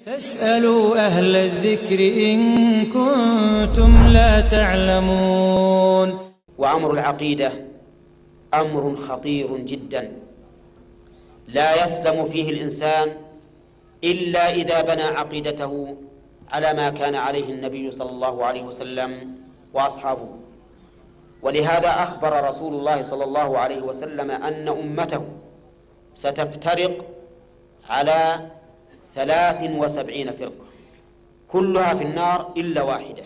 فاسألوا أهل الذكر إن كنتم لا تعلمون. وأمر العقيدة أمر خطير جدا، لا يسلم فيه الإنسان إلا إذا بنى عقيدته على ما كان عليه النبي صلى الله عليه وسلم وأصحابه. ولهذا أخبر رسول الله صلى الله عليه وسلم أن أمته ستفترق على 73 فرقة كلها في النار إلا واحدة،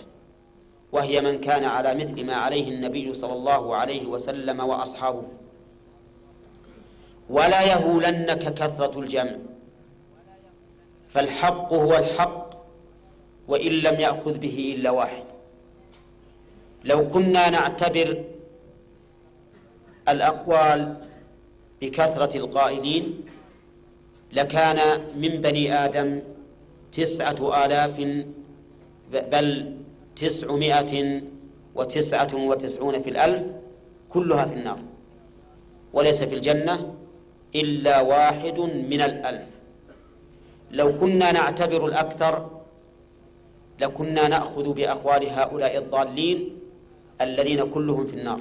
وهي من كان على مثل ما عليه النبي صلى الله عليه وسلم وأصحابه. ولا يهولنك كثرة الجمع، فالحق هو الحق وإن لم يأخذ به إلا واحد. لو كنا نعتبر الأقوال بكثرة القائلين لكان من بني آدم 9,000 بل 999 في الألف كلها في النار، وليس في الجنة إلا واحد من 1,000. لو كنا نعتبر الأكثر لكنا نأخذ بأقوال هؤلاء الضالين الذين كلهم في النار.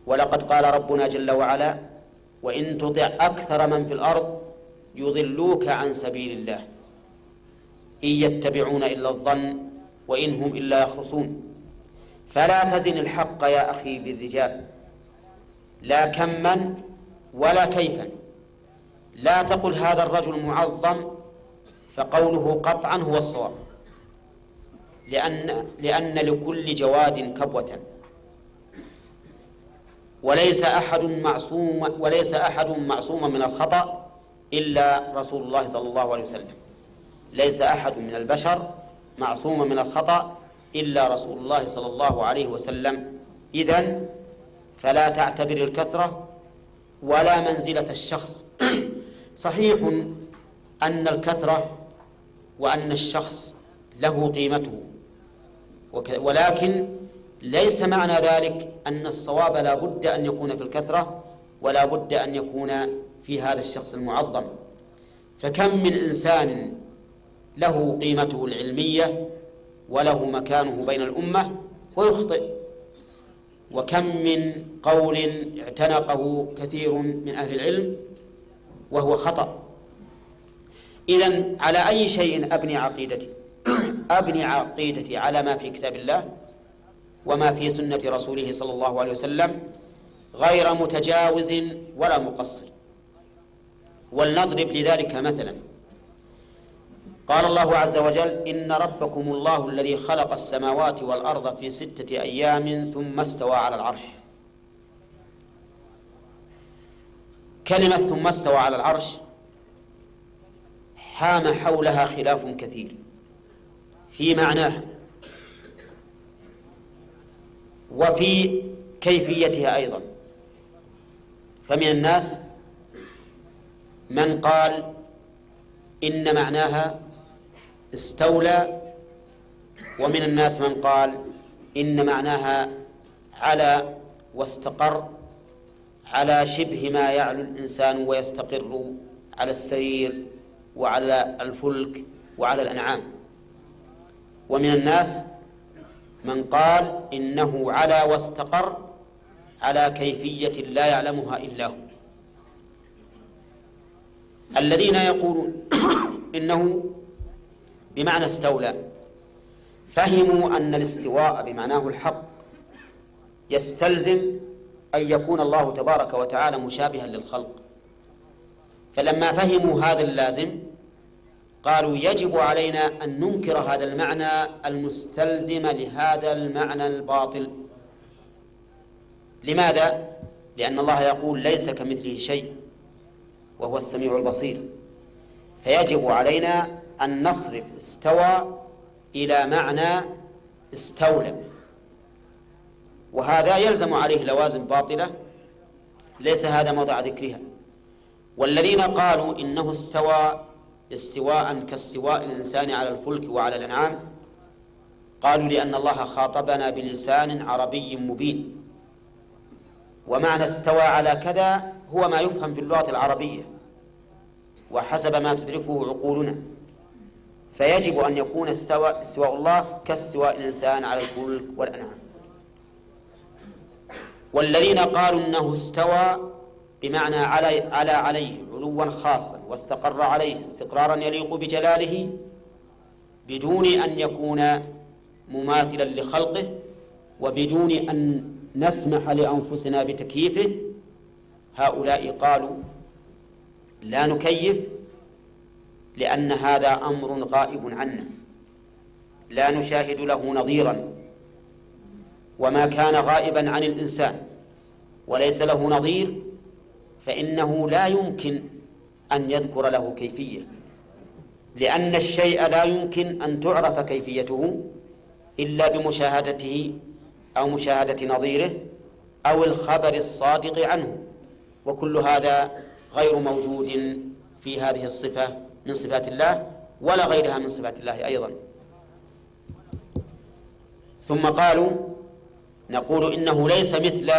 ولقد قال ربنا جل وعلا: وإن تطع أكثر من في الأرض يضلوك عن سبيل الله إن يتبعون إلا الظن وإن هم إلا يخرصون. فلا تزن الحق يا أخي بالرجال، لا كما ولا كيفا. لا تقل هذا الرجل معظم فقوله قطعا هو الصواب، لأن لكل جواد كبوة، وليس أحد معصوم من الخطأ إلا رسول الله صلى الله عليه وسلم. ليس أحد من البشر معصوم من الخطأ إلا رسول الله صلى الله عليه وسلم. إذن فلا تعتبر الكثرة ولا منزلة الشخص. صحيح أن الكثرة وأن الشخص له قيمته، ولكن ليس معنى ذلك أن الصواب لا بد أن يكون في الكثرة ولا بد أن يكون في هذا الشخص المعظم. فكم من إنسان له قيمته العلمية وله مكانه بين الأمة ويخطئ، وكم من قول اعتنقه كثير من أهل العلم وهو خطأ. إذن على أي شيء أبني عقيدتي؟ أبني عقيدتي على ما في كتاب الله وما في سنة رسوله صلى الله عليه وسلم، غير متجاوز ولا مقصر. ولنضرب لذلك مثلا. قال الله عز وجل: إن ربكم الله الذي خلق السماوات والأرض في 6 أيام ثم استوى على العرش. كلمة ثم استوى على العرش حام حولها خلاف كثير في معناها وفي كيفيتها أيضا. فمن الناس من قال إن معناها استولى، ومن الناس من قال إن معناها على واستقر على شبه ما يعلو الإنسان ويستقر على السرير وعلى الفلك وعلى الأنعام. ومن الناس من قال إنه على واستقر على كيفية لا يعلمها إلا هو. الذين يقولون إنه بمعنى استولى فهموا أن الاستواء بمعناه الحق يستلزم أن يكون الله تبارك وتعالى مشابها للخلق. فلما فهموا هذا اللازم قالوا يجب علينا أن ننكر هذا المعنى المستلزم لهذا المعنى الباطل. لماذا؟ لأن الله يقول ليس كمثله شيء وهو السميع البصير، فيجب علينا أن نصرف استوى إلى معنى استولى، وهذا يلزم عليه لوازم باطلة ليس هذا موضع ذكرها. والذين قالوا إنه استوى استواء كاستواء الإنسان على الفلك وعلى الأنعام قالوا لأن الله خاطبنا بلسان عربي مبين، ومعنى استوى على كذا هو ما يفهم في اللغة العربية وحسب ما تدركه عقولنا. فيجب أن يكون استواء الله كاستواء الإنسان على الفلك والأنعام. والذين قالوا أنه استوى بمعنى عليه علوا خاصا واستقر عليه استقرارا يليق بجلاله بدون أن يكون مماثلا لخلقه وبدون أن نسمح لأنفسنا بتكييفه، هؤلاء قالوا لا نكيف لأن هذا أمر غائب عنا لا نشاهد له نظيرا، وما كان غائبا عن الإنسان وليس له نظير فإنه لا يمكن أن يذكر له كيفية، لأن الشيء لا يمكن أن تعرف كيفيته إلا بمشاهدته أو مشاهدة نظيره أو الخبر الصادق عنه، وكل هذا غير موجود في هذه الصفة من صفات الله ولا غيرها من صفات الله أيضا. ثم قالوا نقول إنه ليس مثل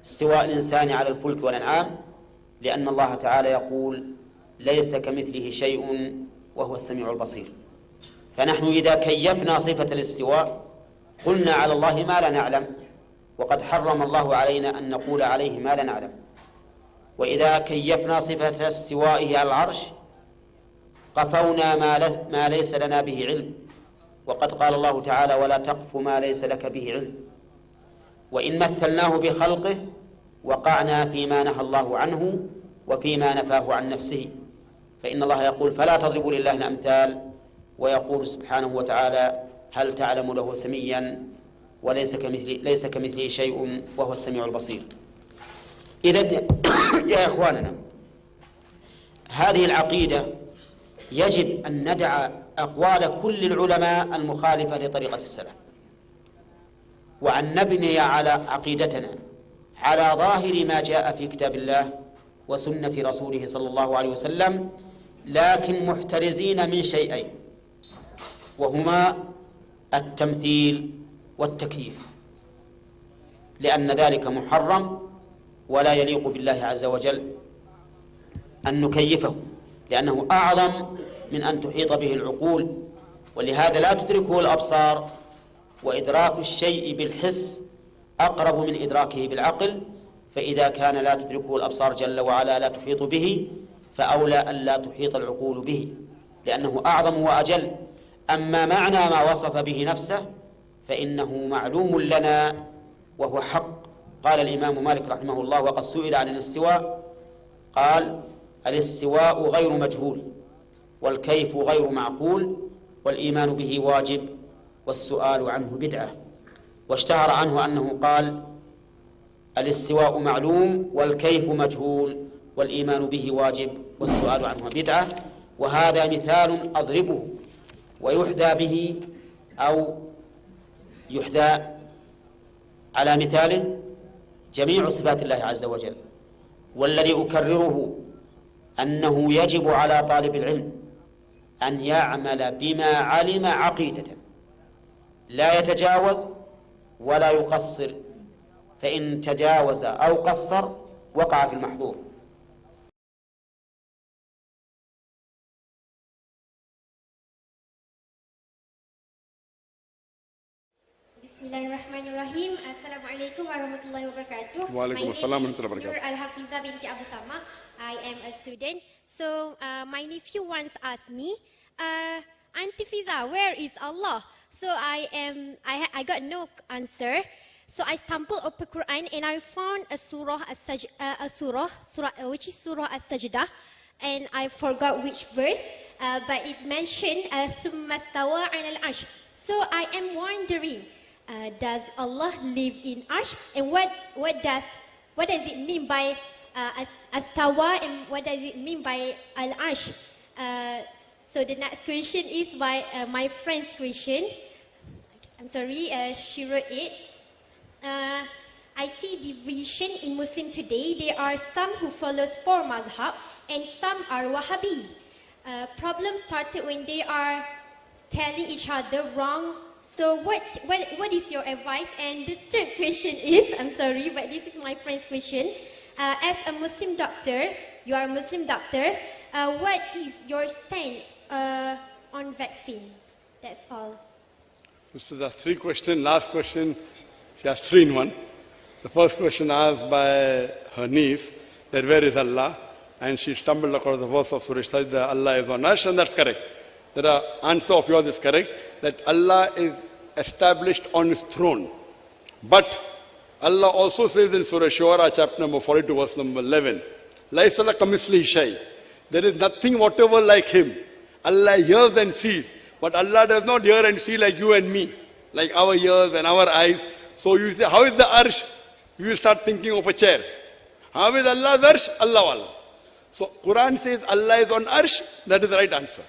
استواء الإنسان على الفلك والأنعام، لأن الله تعالى يقول ليس كمثله شيء وهو السميع البصير. فنحن إذا كيفنا صفة الاستواء قلنا على الله ما لا نعلم، وقد حرم الله علينا أن نقول عليه ما لا نعلم. وإذا كيفنا صفة استوائه على العرش قفونا ما ليس لنا به علم، وقد قال الله تعالى ولا تقف ما ليس لك به علم. وإن مثلناه بخلقه وقعنا فيما نهى الله عنه وفيما نفاه عن نفسه، فإن الله يقول فلا تضربوا لله الأمثال، ويقول سبحانه وتعالى هل تعلم له سميا ليس كمثله شيء وهو السميع البصير. إذن يا إخواننا هذه العقيدة يجب أن ندع أقوال كل العلماء المخالفة لطريقة السلف، وأن نبني على عقيدتنا على ظاهر ما جاء في كتاب الله وسنة رسوله صلى الله عليه وسلم، لكن محترزين من شيئين وهما التمثيل والتكييف، لأن ذلك محرم ولا يليق بالله عز وجل أن نكيفه، لأنه أعظم من أن تحيط به العقول، ولهذا لا تدركه الأبصار، وإدراك الشيء بالحس أقرب من إدراكه بالعقل، فإذا كان لا تدركه الأبصار جل وعلا لا تحيط به فأولى أن لا تحيط العقول به، لأنه أعظم وأجل. أما معنى ما وصف به نفسه فإنه معلوم لنا وهو حق. قال الإمام مالك رحمه الله وقد سئل عن الاستواء قال الاستواء غير مجهول والكيف غير معقول والإيمان به واجب والسؤال عنه بدعة. واشتهر عنه أنه قال الاستواء معلوم والكيف مجهول والإيمان به واجب والسؤال عنه بدعة. وهذا مثال أضربه ويحذى به أو يحذى على مثاله جميع صفات الله عز وجل. والذي أكرره أنه يجب على طالب العلم أن يعمل بما علم عقيدة، لا يتجاوز ولا يقصر، فإن تجاوز أو قصر وقع في المحظور. Bismillahirrahmanirrahim. Assalamualaikum warahmatullahi wabarakatuh. Waalaikumsalam warahmatullahi wabarakatuh. Nur Al-Hafizah binti Abu Sama. I am a student. So my nephew once asked me, Auntie Fiza, where is Allah? So I got no answer. So I stumbled upon Quran and I found a surah which is Surah As-Sajdah, and I forgot which verse, but it mentioned Thumma stawa 'ala al-'arsh. So I am wondering, does Allah live in Arsh, and what does it mean by Astawa, and what does it mean by Al-Arsh? So the next question is by my friend's question. I'm sorry, she wrote it. I see division in Muslim today. There are some who follows 4 madhab and some are Wahhabi. Problem started when they are telling each other wrong. So what is your advice? And the third question is, I'm sorry, but this is my friend's question. As a Muslim doctor, you are a Muslim doctor, what is your stand on vaccines. That's all. So that's 3 questions. Last question, she has 3 in 1. The first question asked by her niece, that where is Allah? And she stumbled across the verse of Surah Sajda, Allah is on Arsh, and that's correct. The answer of yours is correct, that Allah is established on His throne. But Allah also says in Surah Shuara, chapter number 42, verse number 11, لَيْسَ لَكَ مِثْلِهِ شَيْءٍ. There is nothing whatever like Him. Allah hears and sees, but Allah does not hear and see like you and me, like our ears and our eyes. So you say, how is the Arsh? You will start thinking of a chair. How is Allah's Arsh? Allah Allah. So Quran says Allah is on Arsh, that is the right answer.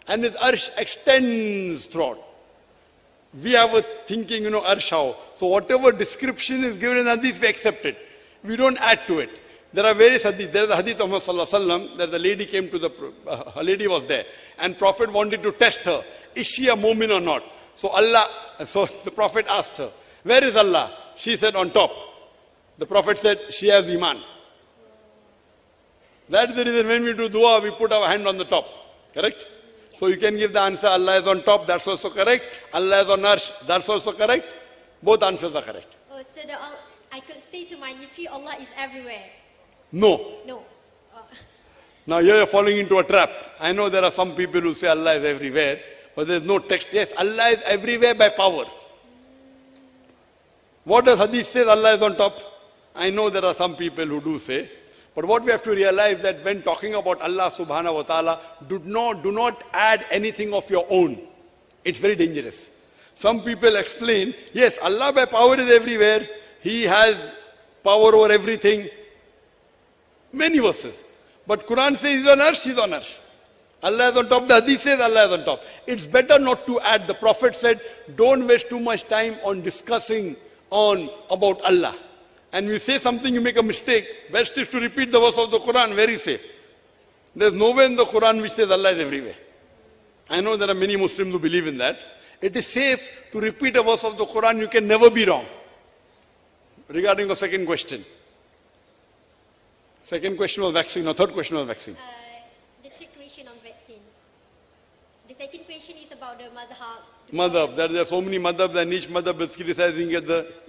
And His Arsh extends throughout. We have a thinking, Arsh how. So whatever description is given in Hadith, we accept it. We don't add to it. There are various Hadith. There is a Hadith of Muhammad Sallallahu Alaihi Wasallam that the lady came to a lady was there. And Prophet wanted to test her. Is she a mu'min or not? So the Prophet asked her, where is Allah? She said, on top. The Prophet said, she has Iman. That's the reason when we do dua, we put our hand on the top. Correct? So you can give the answer, Allah is on top, that's also correct. Allah is on Arsh, that's also correct. Both answers are correct. Oh, so I could say to my nephew, Allah is everywhere. No. No. Now you're falling into a trap. I know there are some people who say Allah is everywhere, but there's no text. Yes, Allah is everywhere by power. What does Hadith say? Allah is on top. I know there are some people who do say. But what we have to realize that when talking about Allah subhanahu wa ta'ala, do not add anything of your own. It's very dangerous. Some people explain, yes, Allah by power is everywhere. He has power over everything. Many verses. But Quran says He's on Arsh, He's on Arsh. Allah is on top, the Hadith says Allah is on top. It's better not to add. The Prophet said, don't waste too much time on discussing about Allah. And you say something, you make a mistake, best is to repeat the verse of the Quran, very safe. There's nowhere in the Quran which says Allah is everywhere. I know there are many Muslims who believe in that. It is safe to repeat a verse of the Quran, you can never be wrong. Regarding the second question. Second question was vaccine, or third question was vaccine. The third question on vaccines. The second question is about the madhab. Madhab. There are so many madhabs and each madhab is criticizing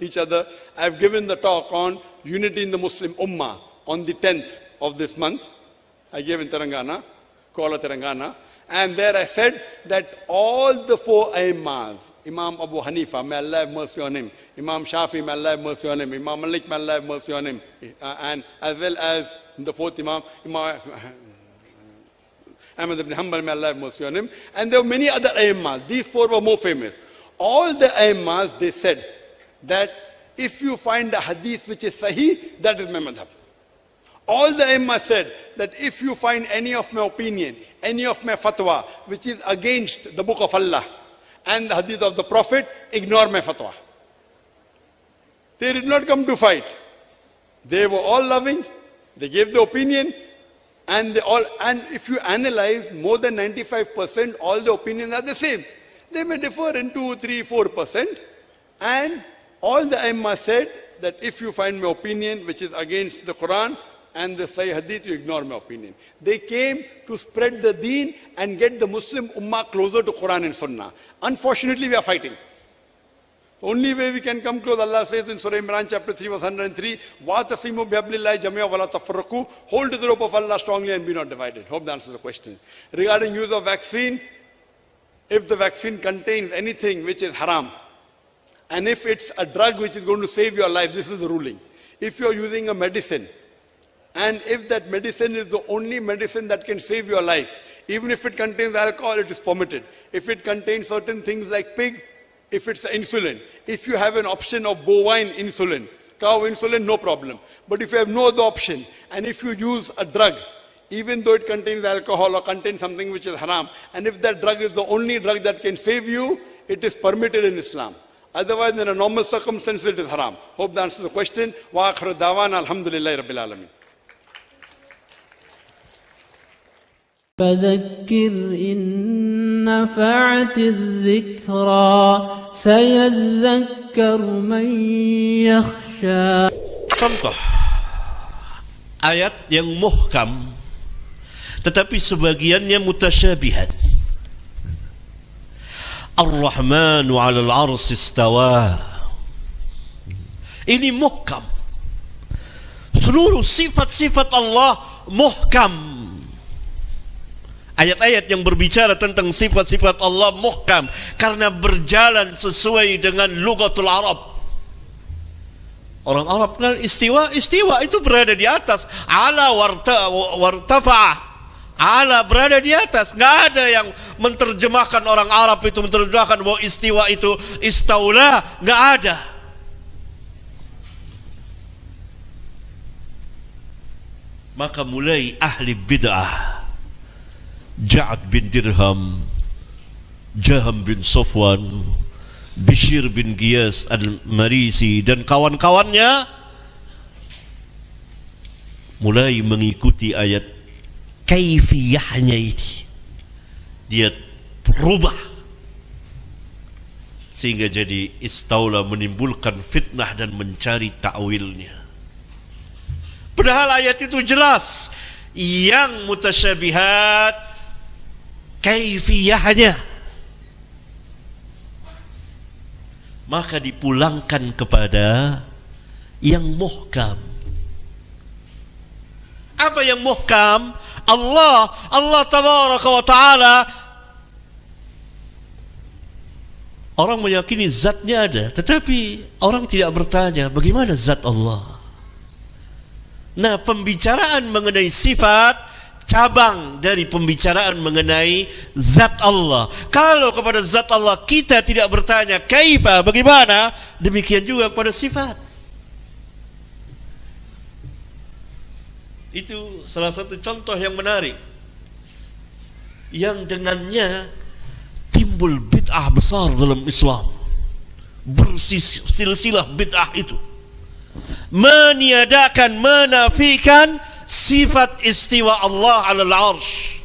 each other. I have given the talk on unity in the Muslim Ummah on the 10th of this month. I gave in Telangana, Kuala Telangana. And there I said that all the 4 Aimmas, Imam Abu Hanifa, may Allah have mercy on him, Imam Shafi, may Allah have mercy on him, Imam Malik, may Allah have mercy on him, and as well as the 4th Imam, Ahmad ibn Hanbal, may Allah have mercy on him. And there were many other Aimmas. These 4 were more famous. All the Aimmas, they said that if you find a hadith which is sahih, that is my madhab. All the Aimmas said that if you find any of my opinion, any of my fatwa, which is against the book of Allah and the hadith of the Prophet, ignore my fatwa. They did not come to fight. They were all loving. They gave the opinion. And if you analyze, more than 95%, all the opinions are the same. They may differ in 2, 3, 4%. And all the Aimma said that if you find my opinion which is against the Quran and the Sahih Hadith, you ignore my opinion. They came to spread the deen and get the Muslim Ummah closer to Quran and Sunnah. Unfortunately, we are fighting. The only way we can come close, Allah says in Surah Imran chapter 3 verse 103, وَاتَصِمُوا بِحَبْلِ اللَّهِ جَمِيعًا وَلَا تَفَرَّقُوا. Hold to the rope of Allah strongly and be not divided. Hope that answers the question. Regarding use of vaccine, if the vaccine contains anything which is haram, and if it's a drug which is going to save your life, this is the ruling. If you're using a medicine, and if that medicine is the only medicine that can save your life, even if it contains alcohol, it is permitted. If it contains certain things like pig, if it's insulin, if you have an option of bovine insulin, cow insulin, no problem. But if you have no other option, and if you use a drug, even though it contains alcohol or contains something which is haram, and if that drug is the only drug that can save you, it is permitted in Islam. Otherwise, in a normal circumstance, it is haram. Hope that answers the question. Wa akhiru da'wana alhamdulillahi rabbil alameen. فذكر إن نفعت الذكرى سيذكر من يخشى. Contoh ayat yang muhkam tetapi sebagiannya mutasyabihat. Ar-Rahmanu 'alal 'arsy istawa. Ini muhkam. Seluruh sifat-sifat Allah muhkam. Ayat-ayat yang berbicara tentang sifat-sifat Allah muhkam karena berjalan sesuai dengan lughatul Arab. Orang Arab kenal istiwa, istiwa itu berada di atas. Ala wartafa. Ala berada di atas. Nggak ada yang menerjemahkan, orang Arab itu menerjemahkan bahwa istiwa itu istaula. Nggak ada. Maka mulai ahli bid'ah, Ja'ad bin Dirham, Jaham bin Safwan, Bishr bin Giyas al-Marisi dan kawan-kawannya mulai mengikuti ayat kaifiyahnya ini. Dia berubah sehingga jadi istaula, menimbulkan fitnah dan mencari ta'wilnya. Padahal ayat itu jelas, yang mutasyabihat kaifiyahnya. Maka dipulangkan kepada yang muhkam. Apa yang muhkam? Allah tabaraka wa ta'ala. Orang meyakini zatnya ada, tetapi orang tidak bertanya bagaimana zat Allah. Nah, pembicaraan mengenai sifat cabang dari pembicaraan mengenai zat Allah. Kalau kepada zat Allah kita tidak bertanya kaifa, bagaimana, demikian juga kepada sifat. Itu salah satu contoh yang menarik yang dengannya timbul bid'ah besar dalam Islam. Bersilsilah bid'ah itu meniadakan, menafikan sifat istiwa Allah 'alal 'arsy,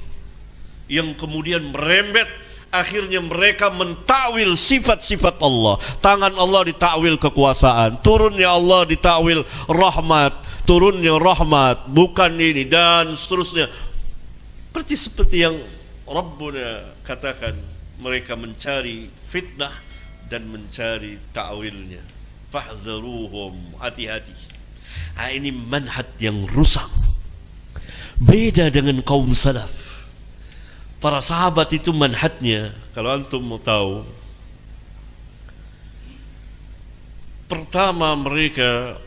yang kemudian merembet akhirnya mereka mentakwil sifat-sifat Allah. Tangan Allah ditakwil kekuasaan, turunnya Allah ditakwil rahmat, turunnya rahmat bukan ini, dan seterusnya. Seperti yang Rabbuna katakan, mereka mencari fitnah dan mencari ta'wilnya. Fahzaruhum, hati-hati. Ini manhaj yang rusak. Beda dengan kaum salaf. Para sahabat itu manhajnya, kalau antum mau tahu, pertama mereka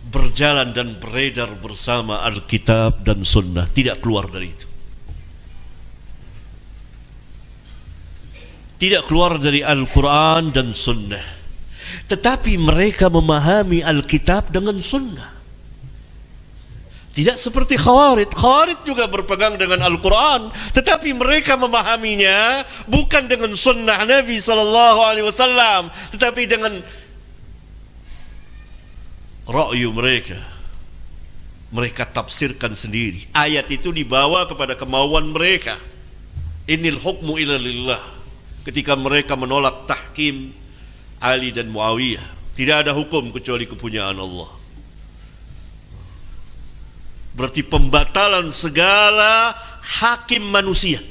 berjalan dan beredar bersama Alkitab dan Sunnah, tidak keluar dari itu. Tidak keluar dari Al-Quran dan Sunnah. Tetapi mereka memahami Alkitab dengan Sunnah. Tidak seperti Khawarij. Khawarij juga berpegang dengan Al-Quran, tetapi mereka memahaminya bukan dengan Sunnah Nabi SAW, tetapi dengan ra'yu mereka. Mereka tafsirkan sendiri. Ayat itu dibawa kepada kemauan mereka. Innil hukmu illa lillah. Ketika mereka menolak tahkim Ali dan Muawiyah, tidak ada hukum kecuali kepunyaan Allah. Berarti pembatalan segala hakim manusia.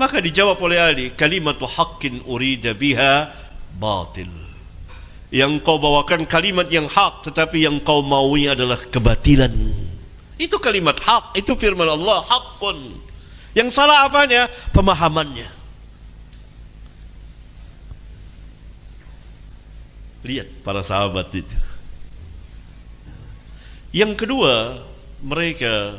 Maka dijawab oleh Ali, kalimatu haqqin urida biha batil. Yang kau bawakan kalimat yang hak, tetapi yang kau maui adalah kebatilan. Itu kalimat hak, itu firman Allah, haqqun. Yang salah apanya? Pemahamannya. Lihat para sahabat itu. Yang kedua, mereka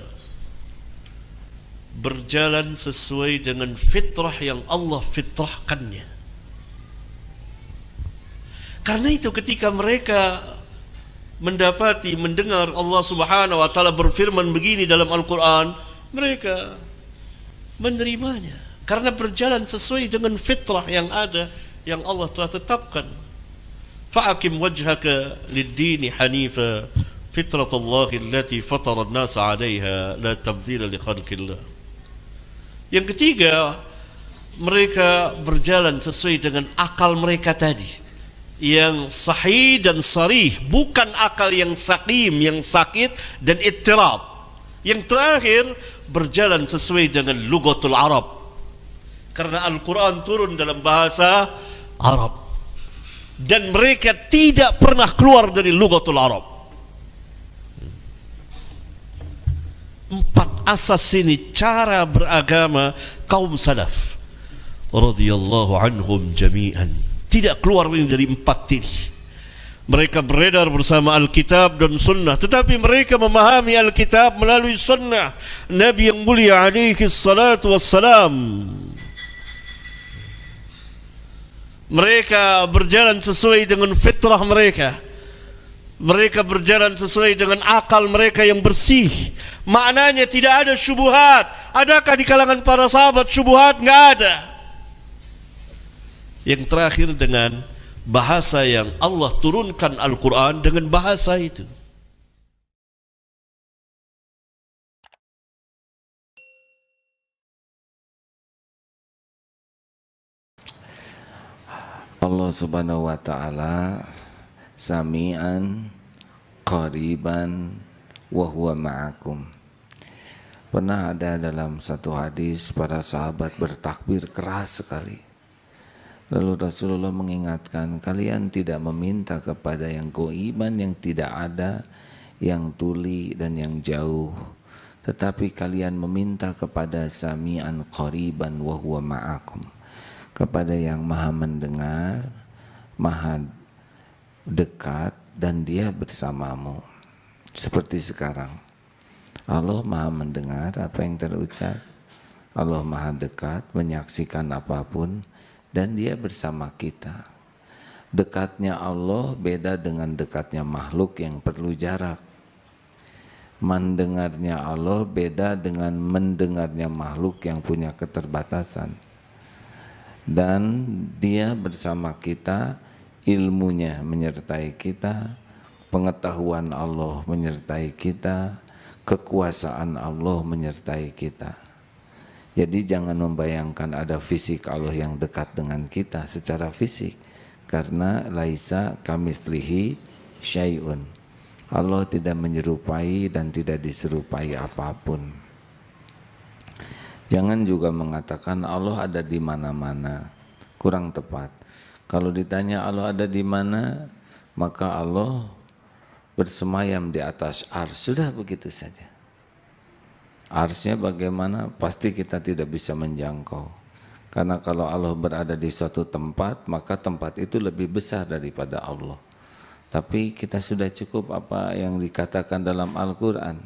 berjalan sesuai dengan fitrah yang Allah fitrahkannya. Karena itu ketika mereka mendengar Allah Subhanahu wa taala berfirman begini dalam Al-Quran, mereka menerimanya karena berjalan sesuai dengan fitrah yang ada, yang Allah telah tetapkan. Fa'akim wajhaka lid-dini hanifa fitratallahi allati fatara an-nasa 'alaiha la tabdila li khalqillah. Yang ketiga, mereka berjalan sesuai dengan akal mereka tadi, yang sahih dan sarih, bukan akal yang sakim, yang sakit dan ittirab. Yang terakhir, berjalan sesuai dengan lugatul Arab. Karena Al-Quran turun dalam bahasa Arab. Dan mereka tidak pernah keluar dari lugatul Arab. 4 asas ini cara beragama kaum salaf radhiyallahu anhum jami'an. Tidak keluar dari 4 ini. Mereka beredar bersama Alkitab dan Sunnah, tetapi mereka memahami Alkitab melalui Sunnah Nabi yang mulia alaihi salatu wassalam. Mereka berjalan sesuai dengan fitrah mereka. Mereka berjalan sesuai dengan akal mereka yang bersih. Maknanya tidak ada syubhat. Adakah di kalangan para sahabat syubhat? Enggak ada. Yang terakhir, dengan bahasa yang Allah turunkan Al-Quran dengan bahasa itu. Allah subhanahu wa ta'ala sami'an qariban wa huwa ma'akum. Pernah ada dalam satu hadis para sahabat bertakbir keras sekali. Lalu Rasulullah mengingatkan, kalian tidak meminta kepada yang goiban, yang tidak ada, yang tuli dan yang jauh, tetapi kalian meminta kepada sami'an qariban wa huwa ma'akum, kepada yang maha mendengar, maha dekat, dan dia bersamamu. Seperti sekarang, Allah maha mendengar apa yang terucap, Allah maha dekat menyaksikan apapun, dan dia bersama kita. Dekatnya Allah beda dengan dekatnya makhluk yang perlu jarak. Mendengarnya Allah beda dengan mendengarnya makhluk yang punya keterbatasan. Dan dia bersama kita, ilmunya menyertai kita, pengetahuan Allah menyertai kita, kekuasaan Allah menyertai kita. Jadi jangan membayangkan ada fisik Allah yang dekat dengan kita secara fisik, karena laisa kamitslihi syai'un. Allah tidak menyerupai dan tidak diserupai apapun. Jangan juga mengatakan Allah ada di mana-mana, kurang tepat. Kalau ditanya Allah ada di mana, maka Allah bersemayam di atas arsy, sudah begitu saja. Arsy-nya bagaimana? Pasti kita tidak bisa menjangkau. Karena kalau Allah berada di suatu tempat, maka tempat itu lebih besar daripada Allah. Tapi kita sudah cukup apa yang dikatakan dalam Al-Quran.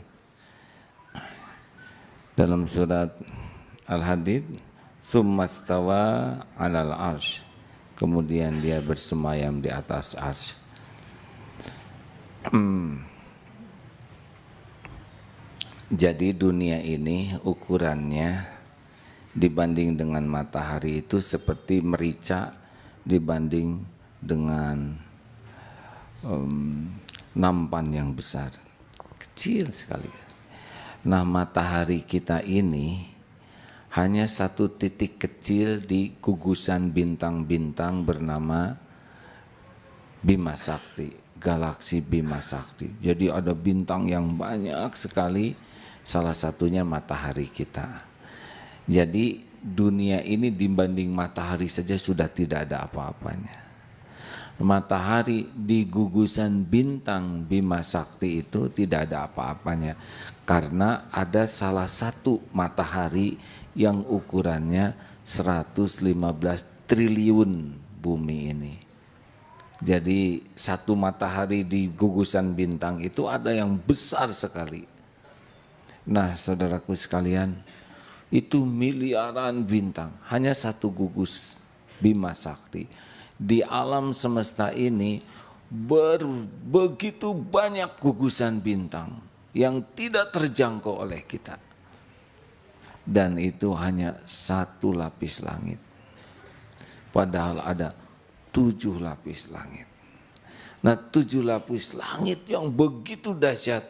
Dalam surat Al-Hadid, summastawa alal arsy, kemudian dia bersemayam di atas arsy. Jadi dunia ini ukurannya dibanding dengan matahari itu seperti merica dibanding dengan nampan yang besar, kecil sekali. Nah, matahari kita ini hanya satu titik kecil di gugusan bintang-bintang bernama Bima Sakti, galaksi Bima Sakti. Jadi ada bintang yang banyak sekali, salah satunya matahari kita. Jadi dunia ini dibanding matahari saja sudah tidak ada apa-apanya. Matahari di gugusan bintang Bima Sakti itu tidak ada apa-apanya, karena ada salah satu matahari yang ukurannya 115 triliun bumi ini. Jadi satu matahari di gugusan bintang itu ada yang besar sekali. Nah, saudaraku sekalian, itu miliaran bintang, hanya satu gugus Bima Sakti. Di alam semesta ini begitu banyak gugusan bintang yang tidak terjangkau oleh kita. Dan itu hanya satu lapis langit. Padahal ada 7 lapis langit. Nah, 7 lapis langit yang begitu dahsyat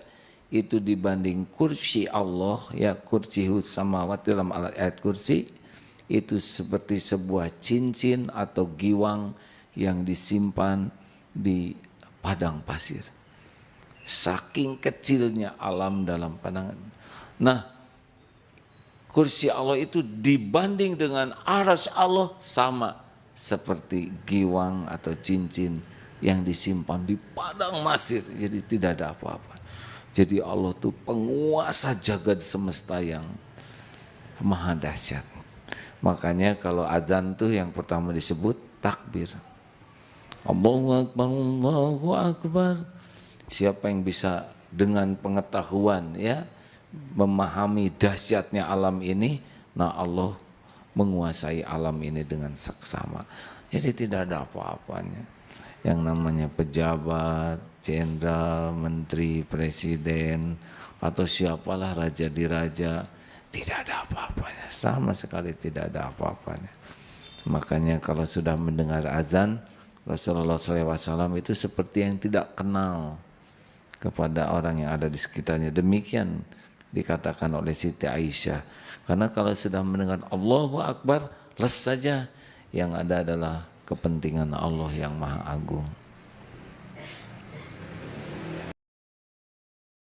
itu dibanding kursi Allah, ya kursihus samawat dalam ayat kursi, itu seperti sebuah cincin atau giwang yang disimpan di padang pasir. Saking kecilnya alam dalam pandangan. Nah, kursi Allah itu dibanding dengan arsy Allah sama seperti giwang atau cincin yang disimpan di padang pasir. Jadi tidak ada apa-apa. Jadi Allah itu penguasa jagat semesta yang maha dahsyat. Makanya kalau azan tuh yang pertama disebut takbir. Allahu Akbar, Allahu Akbar. Siapa yang bisa dengan pengetahuan ya memahami dahsyatnya alam ini, nah Allah menguasai alam ini dengan seksama. Jadi tidak ada apa-apanya. Yang namanya pejabat, jenderal, menteri, presiden, atau siapalah raja diraja, tidak ada apa-apanya. Sama sekali tidak ada apa-apanya. Makanya kalau sudah mendengar azan, Rasulullah SAW itu seperti yang tidak kenal kepada orang yang ada di sekitarnya. Demikian dikatakan oleh Siti Aisyah. Karena kalau sudah mendengar Allahu Akbar, les saja, yang ada adalah kepentingan Allah yang Maha Agung.